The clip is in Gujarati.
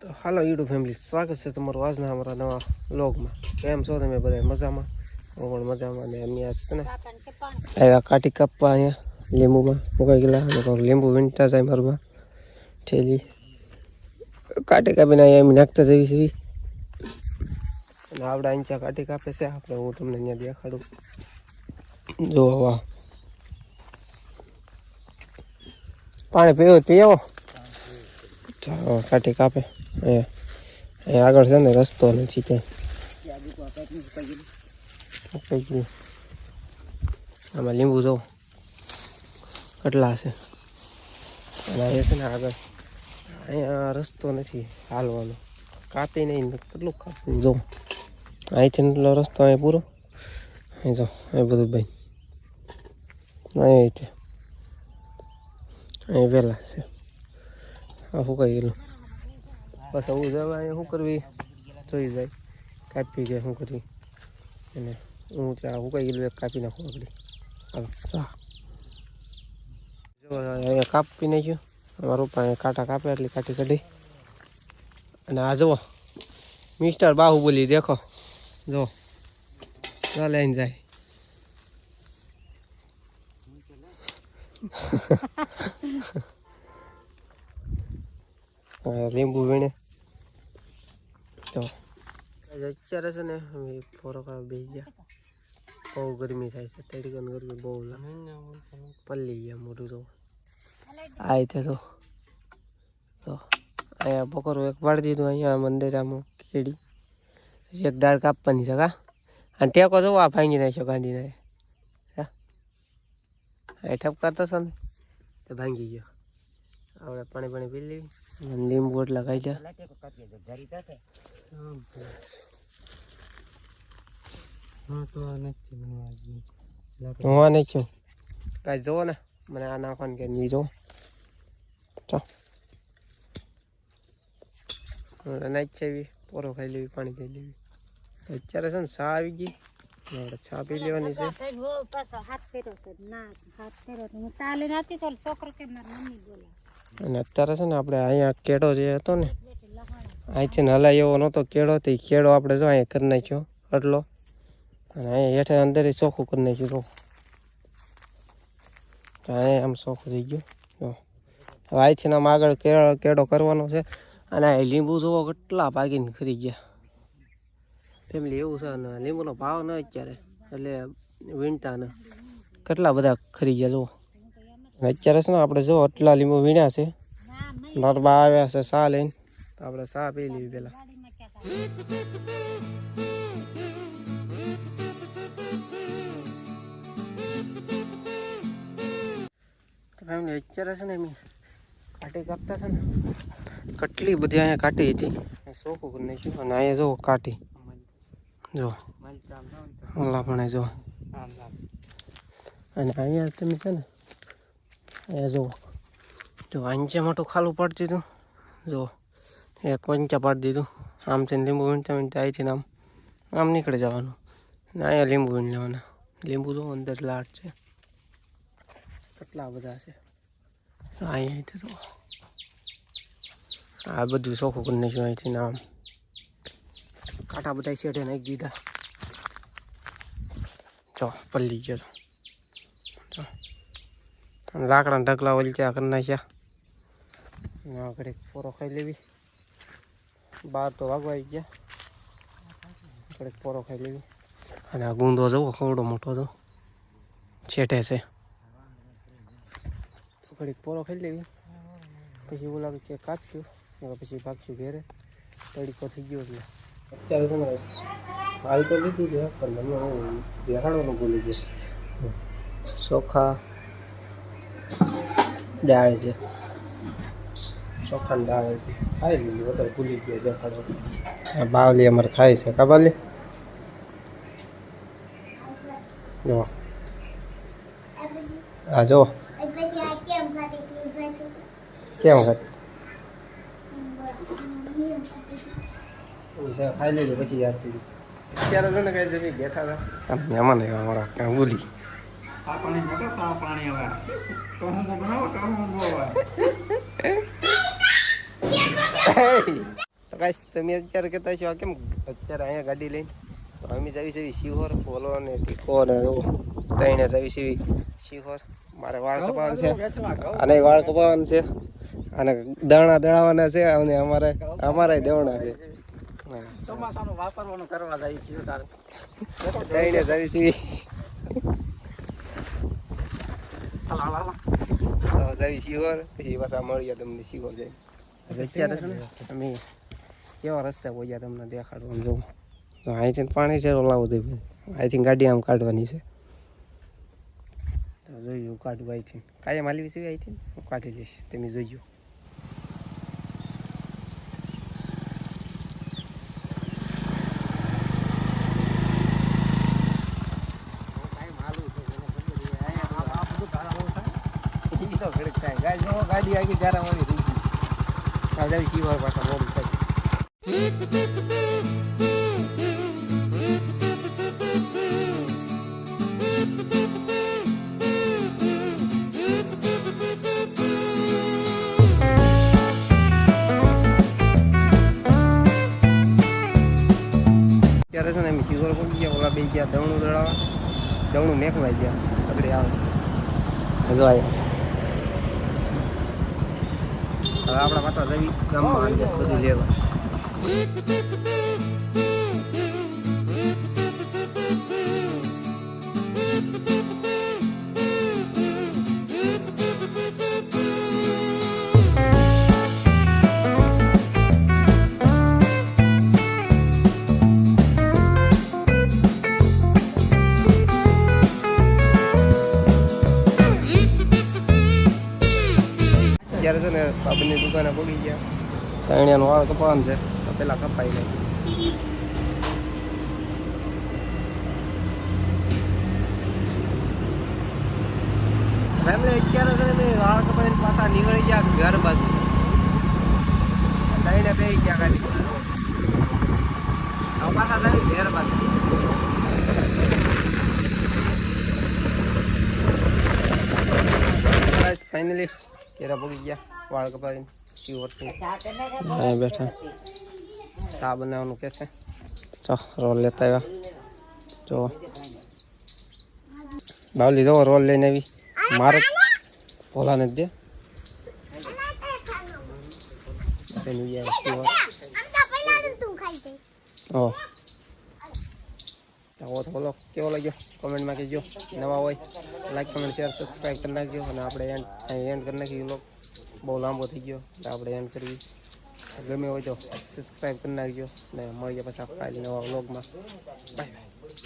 તો હાલો યુટ્યુબ ફેમિલી, સ્વાગત છે તમારું આજના અમારા નવા વ્લોગમાં. કેમ છો તમે બધા? મજામાં? હું પણ મજામાં. ને અમે આજ છે ને આવ્યા કાટી કાપવા અહીંયા લીંબુમાં મુકાઈ ગયેલા. અને લીંબુ વીણતા જાય મારમાં ઠેલી કાટી કાપીને અહીંયા એમ નાખતા જવી છે. અને આપણે અહીંયા કાટી કાપે છે આપણે, હું તમને અહીંયા દેખાડું. જો વાહ, પાણી પીવું પી આવો. કાટી કાપે અહીંયા આગળ છે ને રસ્તો નથી ક્યાંય. આમાં લીંબુ જો કેટલા છે. અને અહીંયા છે ને આગળ અહીંયા રસ્તો નથી હાલવાનો, કાપી નહીં કેટલું કાપવું. જો અહીંથી એટલો રસ્તો અહીંયા પૂરો. અહીં જો અહીં બધું ભાઈ અહીં અહીં વહેલા છે. આ સુકાઈ ગયેલું. બસ આવું જવા અહીંયા શું કરવી જોઈ જાય કાપી કે શું કરવી. અને હું ત્યાં સુકાઈ ગયેલું એક કાપી નાખું આગળ. જો અહીંયા કાપી નાખ્યું અમારું પણ કાંટા કાપ્યા એટલે કાઢી કાઢી. અને આ જુઓ મિસ્ટર બાહુબલી દેખો, જો લઈને જાય. લીંબુ વીણે તો અત્યારે છે ને અમે ફોરકા બેસી ગયા. બહુ ગરમી થાય છે, તડકાની ગરમી બહુ પલ્લી ગયા મોઢું. તો આ રીતે તો અહીંયા બપોર એક વાળી દીધું. અહીંયા મંદિર આમ ખીડી પછી એક ડાળ કાપવાની છે કા. અને ટેકો જવો આ ભાંગી નાખ્યો ગાંધીને. હા એ ઠપકારતો છે ને તે ભાંગી ગયો. આપણે પાણી પાણી પી લેવી. લીંબુ એટલા કાઢ્યા. હું આ નહીં છું કાંઈ જોવો ને મને આ નાખવાનું કે નહીં જોવો. નાખ છે એવી પોરો ખાઈ લેવી, પાણી પી લેવી. અત્યારે છે ને ચા આવી ગઈ, આપણે ચા પી લેવાની છે. અને અત્યારે છે ને આપણે અહીંયા કેળો જે હતો ને અહીંથી ને હલાય એવો નહોતો કેળો. તો એ કેળો આપણે જો અહીંયા કરી નાખ્યો એટલો. અને અહીંયા હેઠે અંદર ચોખ્ખું કરી નાખ્યું. તો અહીંયા આમ ચોખ્ખું થઈ ગયું. જો હવે અહીંથી આમ આગળ કેળો કરવાનો છે. અને આ લીંબુ જોવો કેટલા ભાગીને ખરી ગયા ફેમિલી. એવું છે ને લીંબુનો ભાવ ન અત્યારે એટલે વીણતા ને કેટલા બધા ખરી ગયા જુઓ. અત્યારે છે ને આપણે જો આટલા લીંબુ વીણ્યા છે. મારા બા આવ્યા છે ચા લઈને, તો આપણે ચા પી લેવી પેલા. ફેમિલી અત્યારે છે ને એમ કાટી કાપતા છે ને કેટલી બધી અહીંયા કાટી હતી. ચોખ્ખું કરી નાખ્યું. અને અહીંયા જો કાટી જો ઓલા પણ જો. અને અહીંયા તમે છે ને અહીંયા જુઓ, જો આંચે મોટું ખાલું પાડી દીધું. જો એક વંચા પાડી દીધું. આમથી લીંબુ વીણતા વીણતા અહીંથી આમ નીકળી જવાનું. ને અહીંયા લીંબુ વીણ લેવાના. લીંબુ જો અંદર લાટ છે કેટલા બધા છે. અહીંયાથી તો આ બધું ચોખ્ખું કરી નાખ્યું. અહીંથી આમ કાંટા બધા શેઠે નાખી દીધા. જો પલ્લી ગયો તો લાકડા ઢગલા ઓલચ્યા કરી નાખ્યા. આગળ એક પોરો ખાઈ લેવી. બહાર તો વાગવા આવી ગયા. આગળ એક પોરો ખાઈ લેવી. અને આ ગુંદો જવો કવડો મોટો તો છેટે છે. ઘડીક પોરો ખાઈ લેવી. પછી એવું લાગે કે કાપ્યું પછી ભાગશું ઘેરે. તડીકો થઈ ગયો એટલે અત્યારે છે ને હાલ તો લીધું છે પણ મને હું બેહાડવાનું ભૂલી ગયો. ચોખા દાળ છે, ચોખાની દાળ હતી ખાઈ લીધી. વધારે ભૂલી ગયા દેખાડવાનું. આ બાવલી અમારે ખાય છે કા બાવલી. જો હા જો કેમ ખાતી ખાઈ લીધું પછી યાદ થઈ ગયું. અત્યારે છે ને કઈ જગ્યાએ બેઠા હતા મહેમાન આવ્યા અમારા ક્યાં બોલી. પાણી હવે તો ગાઈસ તમે અત્યારે કહેતા છો આ કેમ અત્યારે અહીંયા ગાડી લઈને તો અમે જવી છે શિહોર બોલો ને ટીકો ને તઈને જવી છે શિહોર મારે વાળ કપાવવાનું છે અને વાળ કપાવવાનું છે અને દાણા દળાવવાના છે અને અમારે દેવાના છે ચોમાસાનું વાપરવાનું કરવા જાય છે તઈને જવી છે જવી શિહોર પછી પાછા મળીએ તમને શિહોર જાય અત્યારે છે ને અમે કેવા રસ્તે પહોંચ્યા તમને દેખાડવાનું જોઉં તો અહીંથી પાણી છે લાવું દે અહીંથી ગાડી આમ કાઢવાની છે જોયું કાઢવું અહીંથી કાયમ હાલવી છે અહીંથી હું કાઢી દઈશ તમે જોઈજો ગાડી આગી જરા મળી રહી ગઈ આ જવી શિવાર પાછા મોડું થાય ત્યારે છે ને એમ શિવર પહોંચી ગયા ઓલા બે ગયા દવણું દળાવા દવણું મેકવાઈ ગયા આગળ આવે જો આવ્યા હવે આપણા પાછા જવી ગામમાં આવી જાય બધું લેવા અત્યારે છે ને સાબુની દુકાને પડી ગયા તણિયાનું વાળ કપાવાનું છે તો પેલા કપાઈ લે ફેમિલી અત્યારે છે ને વાળ કપાઈને પાછા નીકળી ગયા ઘર બાજુ તઈને બે ગયા ગાડી હવે પાછા જાય ઘર બાજુ ફાઇનલી કેરા પડી ગયા વાળ કપાવીને શિવરથી અહીંયા બેઠા ચા બનાવવાનું કે છે ચો રોલ લેતા આવ્યા જો બાવલી જો રોલ લઈને આવી મારે ભોલા નથી દે બોલો કેવો લાગ્યો કોમેન્ટમાં કહેજો નવા હોય લાઈક કમેન્ટ શેર સબસ્ક્રાઈબ કરી નાખજો અને આપણે એન્ડ કરી નાખીએ વ્લોગ બહુ લાંબો થઈ ગયો તો આપણે એન્ડ કરવી ગમે હોય તો સબસ્ક્રાઈબ કરી નાખજો ને મળીએ પાછા કાલે નવા વ્લોગમાં બાય બાય